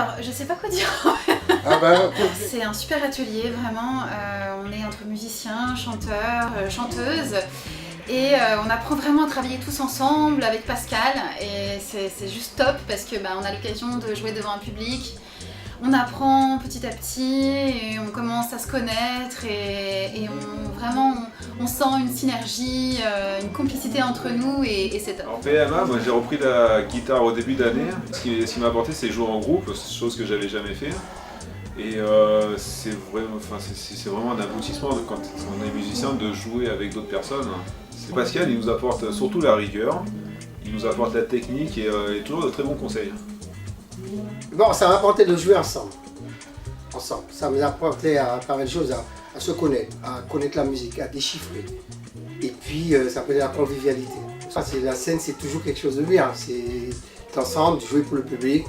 Alors, je sais pas quoi dire. Ah bah, C'est un super atelier, vraiment. On est entre musiciens, chanteurs, chanteuses. Et on apprend vraiment à travailler tous ensemble avec Pascal. Et c'est juste top parce que on a l'occasion de jouer devant un public. On apprend petit à petit et on commence à se connaître et on sent une synergie, une complicité entre nous et c'est top. En PMA, moi j'ai repris la guitare au début d'année. Ce qui m'a apporté, c'est jouer en groupe, chose que j'avais jamais fait. Et c'est vraiment un aboutissement quand on est musicien de jouer avec d'autres personnes. Pascal, il nous apporte surtout la rigueur, il nous apporte la technique et toujours de très bons conseils. bon, ça m'a apporté de jouer ensemble. Ça m'a apporté à pas mal de choses, à se connaître, à connaître la musique, à déchiffrer. Et puis ça peut être la convivialité. La scène, c'est toujours quelque chose de bien. C'est ensemble, jouer pour le public,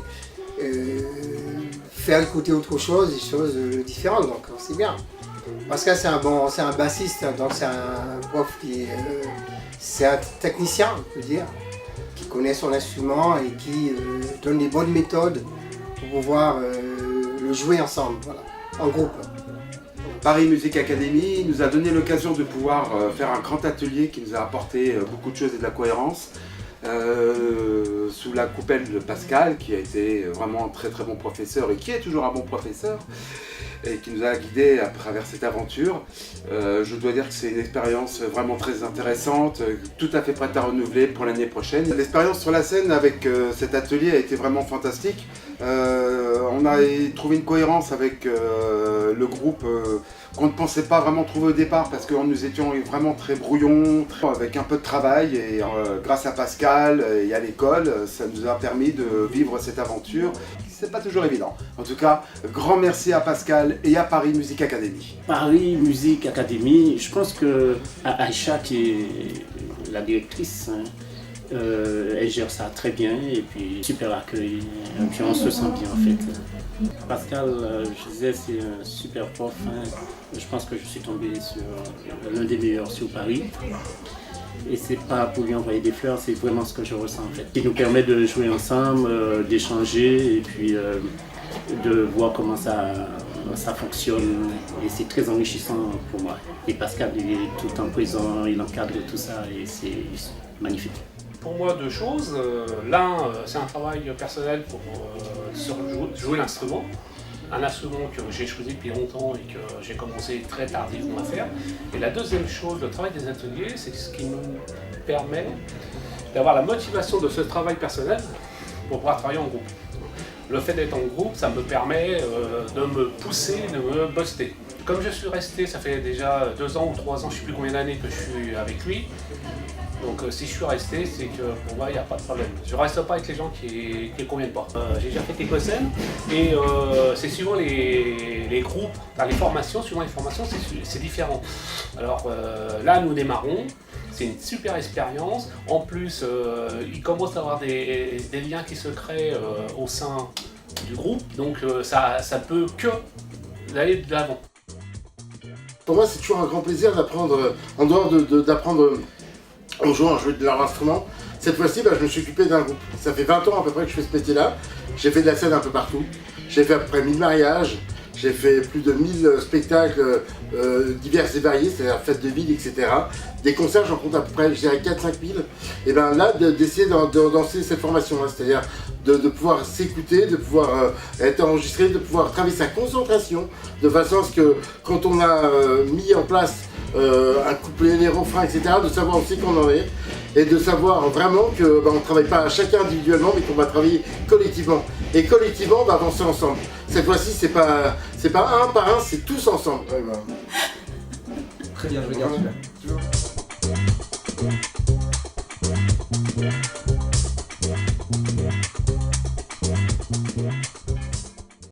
faire écouter autre chose, des choses différentes. Donc c'est bien. Pascal, c'est un bassiste, donc c'est un prof c'est un technicien, on peut dire, qui connaît son instrument et qui donne des bonnes méthodes pour pouvoir le jouer ensemble, voilà, en groupe. Paris Music Academy nous a donné l'occasion de pouvoir faire un grand atelier qui nous a apporté beaucoup de choses et de la cohérence. Sous la coupelle de Pascal, qui a été vraiment un très très bon professeur et qui est toujours un bon professeur et qui nous a guidés à travers cette aventure. Je dois dire que c'est une expérience vraiment très intéressante, tout à fait prête à renouveler pour l'année prochaine. L'expérience sur la scène avec cet atelier a été vraiment fantastique. On a trouvé une cohérence avec le groupe qu'on ne pensait pas vraiment trouver au départ parce que nous étions vraiment très brouillons, avec un peu de travail et grâce à Pascal et à l'école, ça nous a permis de vivre cette aventure. C'est pas toujours évident. En tout cas, grand merci à Pascal et à Paris Music Academy. Paris Music Academy, je pense que Aïcha, qui est la directrice, elle gère ça très bien et puis super accueil, et puis on se sent bien en fait. Pascal, je disais, c'est un super prof, je pense que je suis tombé sur l'un des meilleurs sur Paris. Et c'est pas pour lui envoyer des fleurs, c'est vraiment ce que je ressens en fait. Il nous permet de jouer ensemble, d'échanger et puis de voir comment ça fonctionne. Et c'est très enrichissant pour moi. Et Pascal, il est tout le temps présent, il encadre tout ça et c'est magnifique. Pour moi, deux choses. L'un, c'est un travail personnel pour jouer l'instrument. Un instrument que j'ai choisi depuis longtemps et que j'ai commencé très tardivement à faire. Et la deuxième chose, le travail des ateliers, c'est ce qui nous permet d'avoir la motivation de ce travail personnel pour pouvoir travailler en groupe. Le fait d'être en groupe, ça me permet de me pousser, de me booster. Comme je suis resté, ça fait déjà 2 ans ou 3 ans, je ne sais plus combien d'années que je suis avec lui. Donc si je suis resté, c'est que pour moi, il n'y a pas de problème. Je ne reste pas avec les gens qui ne conviennent pas. J'ai déjà fait quelques scènes et c'est suivant les groupes, les formations, suivant les formations, c'est différent. Alors là, nous démarrons, c'est une super expérience. En plus, il commence à avoir des liens qui se créent au sein du groupe, donc ça peut que d'aller de l'avant. Pour moi, c'est toujours un grand plaisir d'apprendre, en dehors d'apprendre en jouant à jouer de leur instrument. Cette fois-ci, je me suis occupé d'un groupe. Ça fait 20 ans à peu près que je fais ce métier-là. J'ai fait de la scène un peu partout. J'ai fait à peu près 1000 mariages. J'ai fait plus de 1000 spectacles divers et variés, c'est-à-dire fêtes de ville, etc. Des concerts, j'en compte à peu près, je dirais 4-5 000. Et bien là, d'essayer de danser cette formation-là, c'est-à-dire de pouvoir s'écouter, de pouvoir être enregistré, de pouvoir travailler sa concentration, de façon à ce que quand on a mis en place un couplet, les refrains, etc., de savoir aussi qu'on en est, et de savoir vraiment qu'on ne travaille pas chacun individuellement, mais qu'on va travailler collectivement. Et collectivement, on va avancer ensemble. Cette fois-ci, c'est pas un par un, c'est tous ensemble. Très bien, je regarde celui-là.